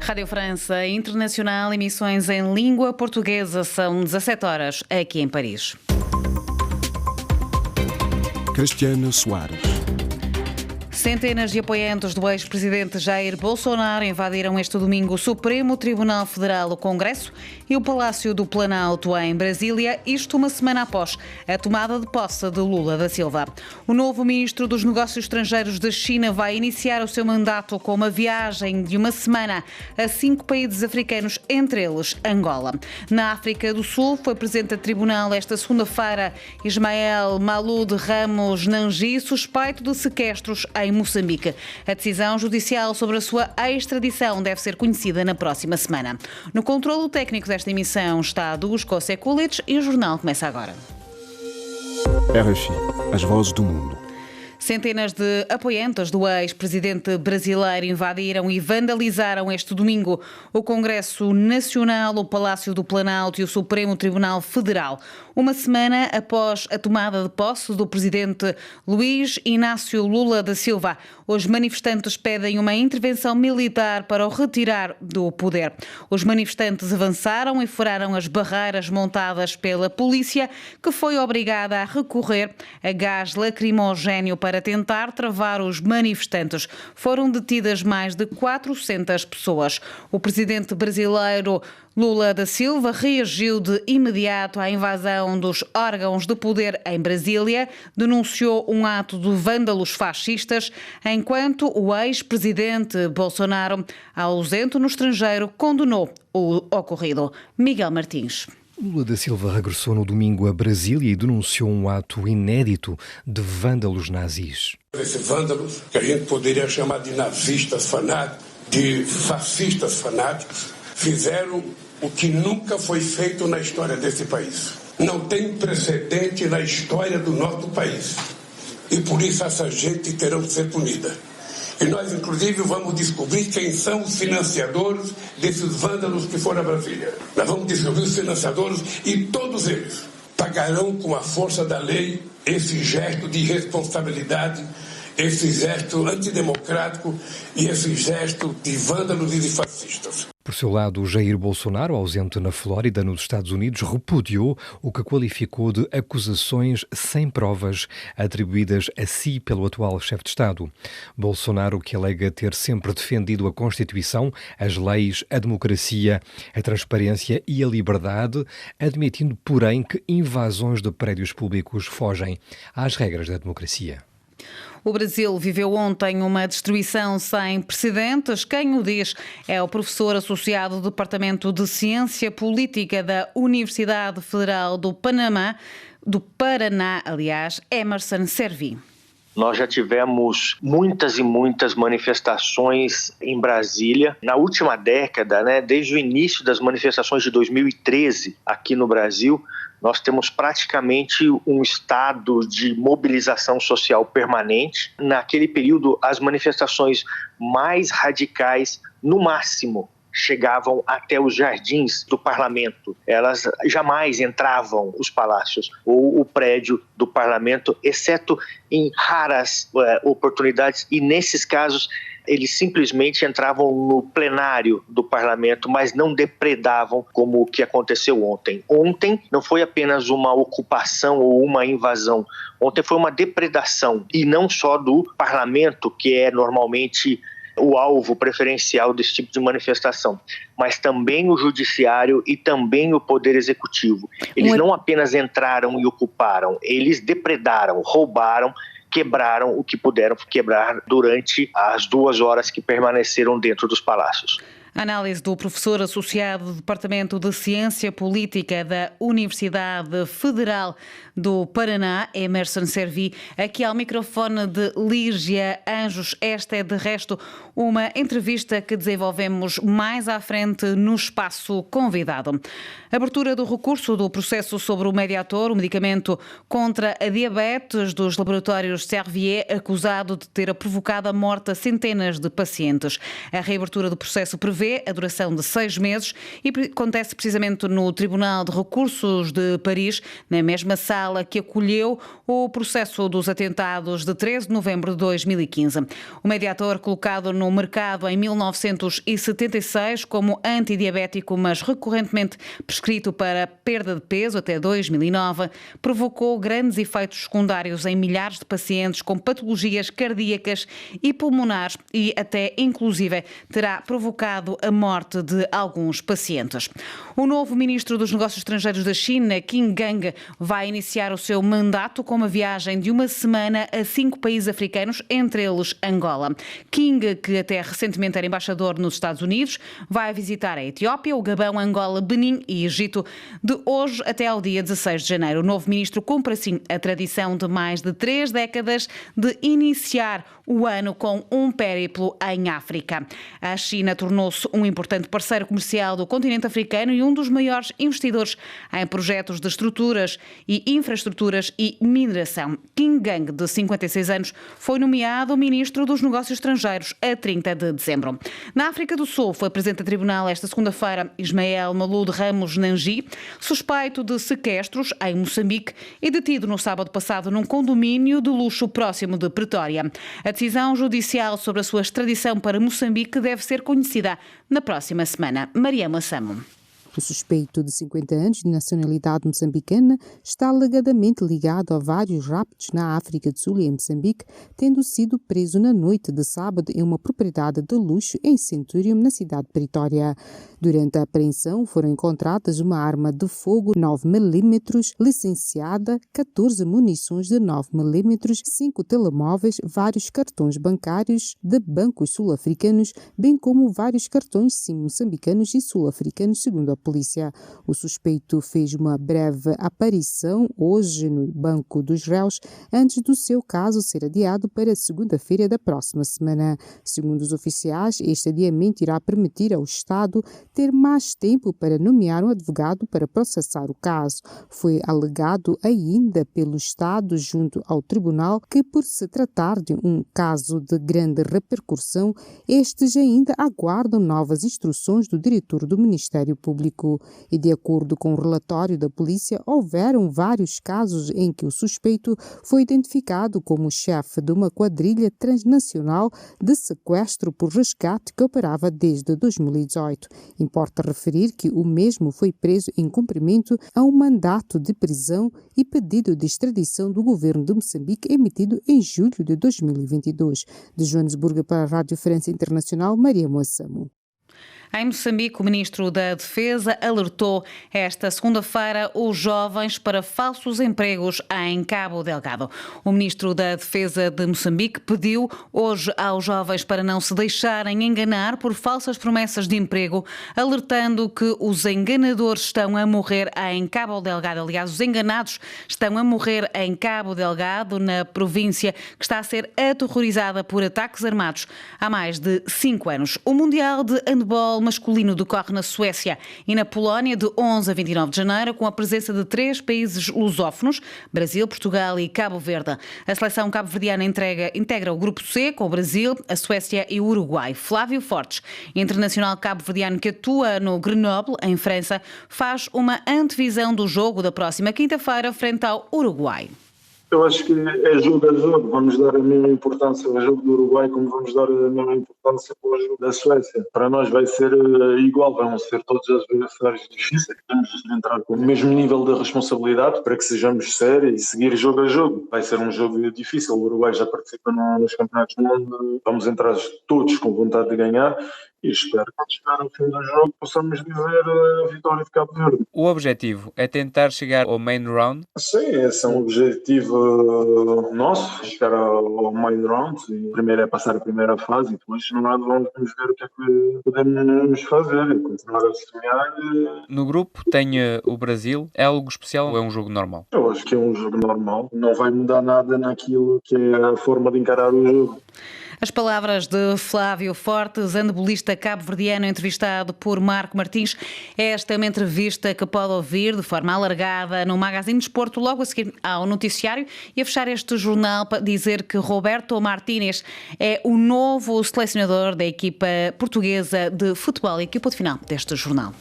Rádio França Internacional, emissões em língua portuguesa, são 17 horas aqui em Paris. Cristiana Soares. Centenas de apoiantes do ex-presidente Jair Bolsonaro invadiram este domingo o Supremo Tribunal Federal, o Congresso e o Palácio do Planalto em Brasília, isto uma semana após a tomada de posse de Lula da Silva. O novo ministro dos Negócios Estrangeiros da China vai iniciar o seu mandato com uma viagem de uma semana a 5 países africanos, entre eles Angola. Na África do Sul foi presente a tribunal esta segunda-feira Ismael Malude Ramos Nangi, suspeito de sequestros em Moçambique. A decisão judicial sobre a sua extradição deve ser conhecida na próxima semana. No controlo técnico desta emissão está Dusko Sekulic e o jornal começa agora. RFI, as vozes do mundo. Centenas de apoiantes do ex-presidente brasileiro invadiram e vandalizaram este domingo o Congresso Nacional, o Palácio do Planalto e o Supremo Tribunal Federal. Uma semana após a tomada de posse do presidente Luiz Inácio Lula da Silva, os manifestantes pedem uma intervenção militar para o retirar do poder. Os manifestantes avançaram e furaram as barreiras montadas pela polícia, que foi obrigada a recorrer a gás lacrimogéneo para tentar travar os manifestantes. Foram detidas mais de 400 pessoas. O presidente brasileiro Lula da Silva reagiu de imediato à invasão dos órgãos de poder em Brasília, denunciou um ato de vândalos fascistas, enquanto o ex-presidente Bolsonaro, ausente no estrangeiro, condenou o ocorrido. Miguel Martins. Lula da Silva regressou no domingo a Brasília e denunciou um ato inédito de vândalos nazis. Esses vândalos, que a gente poderia chamar de nazistas fanáticos, de fascistas fanáticos, fizeram o que nunca foi feito na história desse país. Não tem precedente na história do nosso país. E por isso essa gente terá que ser punida. E nós, inclusive, vamos descobrir quem são os financiadores desses vândalos que foram a Brasília. Nós vamos descobrir os financiadores e todos eles pagarão com a força da lei esse gesto de irresponsabilidade, esse gesto antidemocrático e esse gesto de vândalos e de fascistas. Por seu lado, Jair Bolsonaro, ausente na Flórida, nos Estados Unidos, repudiou o que qualificou de acusações sem provas atribuídas a si pelo atual chefe de Estado. Bolsonaro, que alega ter sempre defendido a Constituição, as leis, a democracia, a transparência e a liberdade, admitindo, porém, que invasões de prédios públicos fogem às regras da democracia. O Brasil viveu ontem uma destruição sem precedentes. Quem o diz é o professor associado do Departamento de Ciência Política da Universidade Federal do Paraná, Emerson Servi. Nós já tivemos muitas e muitas manifestações em Brasília. Na última década, desde o início das manifestações de 2013 aqui no Brasil, nós temos praticamente um estado de mobilização social permanente. Naquele período, as manifestações mais radicais, no máximo, chegavam até os jardins do parlamento. Elas jamais entravam os palácios ou o prédio do parlamento, exceto em raras oportunidades, e nesses casos eles simplesmente entravam no plenário do parlamento, mas não depredavam como o que aconteceu ontem. Ontem não foi apenas uma ocupação ou uma invasão, ontem foi uma depredação, e não só do parlamento, que é normalmente o alvo preferencial desse tipo de manifestação, mas também o judiciário e também o poder executivo. Eles não apenas entraram e ocuparam, eles depredaram, roubaram, quebraram o que puderam quebrar durante as 2 horas que permaneceram dentro dos palácios. Análise do professor associado do Departamento de Ciência Política da Universidade Federal do Paraná, Emerson Servi, aqui ao microfone de Lígia Anjos. Esta é, de resto, uma entrevista que desenvolvemos mais à frente no espaço convidado. Abertura do recurso do processo sobre o Mediator, o medicamento contra a diabetes dos laboratórios Servier, acusado de ter provocado a morte a centenas de pacientes. A reabertura do processo prevê prevê a duração de 6 meses e acontece precisamente no Tribunal de Recursos de Paris, na mesma sala que acolheu o processo dos atentados de 13 de novembro de 2015. O mediador, colocado no mercado em 1976 como antidiabético, mas recorrentemente prescrito para perda de peso até 2009, provocou grandes efeitos secundários em milhares de pacientes com patologias cardíacas e pulmonares e até, inclusive, terá provocado a morte de alguns pacientes. O novo ministro dos Negócios Estrangeiros da China, Qin Gang, vai iniciar o seu mandato com uma viagem de uma semana a 5 países africanos, entre eles Angola. Qin, que até recentemente era embaixador nos Estados Unidos, vai visitar a Etiópia, o Gabão, Angola, Benim e Egito de hoje até ao dia 16 de janeiro. O novo ministro cumpre assim a tradição de mais de 3 décadas de iniciar o ano com um périplo em África. A China tornou-se um importante parceiro comercial do continente africano e um dos maiores investidores em projetos de estruturas e infraestruturas e mineração. Qin Gang, de 56 anos, foi nomeado ministro dos Negócios Estrangeiros a 30 de dezembro. Na África do Sul, foi presente a tribunal esta segunda-feira Ismael Malude Ramos Nangi, suspeito de sequestros em Moçambique e detido no sábado passado num condomínio de luxo próximo de Pretória. A decisão judicial sobre a sua extradição para Moçambique deve ser conhecida na próxima semana. Maria Massamo. O suspeito, de 50 anos, de nacionalidade moçambicana, está alegadamente ligado a vários raptos na África do Sul e em Moçambique, tendo sido preso na noite de sábado em uma propriedade de luxo em Centurion, na cidade de Pretória. Durante a apreensão foram encontradas uma arma de fogo 9mm licenciada, 14 munições de 9mm, 5 telemóveis, vários cartões bancários de bancos sul-africanos, bem como vários cartões SIM moçambicanos e sul-africanos, segundo a polícia. O suspeito fez uma breve aparição hoje no banco dos réus, antes do seu caso ser adiado para segunda-feira da próxima semana. Segundo os oficiais, este adiamento irá permitir ao Estado ter mais tempo para nomear um advogado para processar o caso. Foi alegado ainda pelo Estado junto ao tribunal que, por se tratar de um caso de grande repercussão, estes ainda aguardam novas instruções do diretor do Ministério Público. E, de acordo com o relatório da polícia, houveram vários casos em que o suspeito foi identificado como chefe de uma quadrilha transnacional de sequestro por resgate que operava desde 2018. Importa referir que o mesmo foi preso em cumprimento a um mandato de prisão e pedido de extradição do governo de Moçambique emitido em julho de 2022. De Joanesburgo para a Rádio França Internacional, Maria Moassamo. Em Moçambique, o ministro da Defesa alertou esta segunda-feira os jovens para falsos empregos em Cabo Delgado. O ministro da Defesa de Moçambique pediu hoje aos jovens para não se deixarem enganar por falsas promessas de emprego, alertando que os enganadores estão a morrer em Cabo Delgado. Aliás, os enganados estão a morrer em Cabo Delgado, na província que está a ser aterrorizada por ataques armados há mais de 5 anos. O Mundial de Handball masculino decorre na Suécia e na Polónia de 11 a 29 de janeiro, com a presença de 3 países lusófonos, Brasil, Portugal e Cabo Verde. A seleção cabo-verdiana integra o grupo C com o Brasil, a Suécia e o Uruguai. Flávio Fortes, internacional cabo-verdiano que atua no Grenoble, em França, faz uma antevisão do jogo da próxima quinta-feira frente ao Uruguai. Eu acho que é jogo a jogo, vamos dar a mesma importância ao jogo do Uruguai como vamos dar a mesma importância para o jogo da Suécia. Para nós vai ser igual, vão ser todos os adversários difíceis, temos de entrar com o mesmo nível de responsabilidade para que sejamos sérios e seguir jogo a jogo. Vai ser um jogo difícil, o Uruguai já participa nos campeonatos do mundo, vamos entrar todos com vontade de ganhar. E espero que quando chegar ao fim do jogo possamos dizer a vitória de Cabo Verde. O objetivo é tentar chegar ao main round? Sim, esse é um objetivo nosso, chegar ao main round. E primeiro é passar a primeira fase e depois no lado vamos ver o que é que podemos fazer e continuar a sonhar. No grupo tem o Brasil. É algo especial ou é um jogo normal? Eu acho que é um jogo normal. Não vai mudar nada naquilo que é a forma de encarar o jogo. As palavras de Flávio Fortes, handbolista cabo-verdiano, entrevistado por Marco Martins. Esta é uma entrevista que pode ouvir de forma alargada no Magazine Desporto, logo a seguir ao noticiário. E a fechar este jornal para dizer que Roberto Martínez é o novo selecionador da equipa portuguesa de futebol. E aqui o ponto final deste jornal.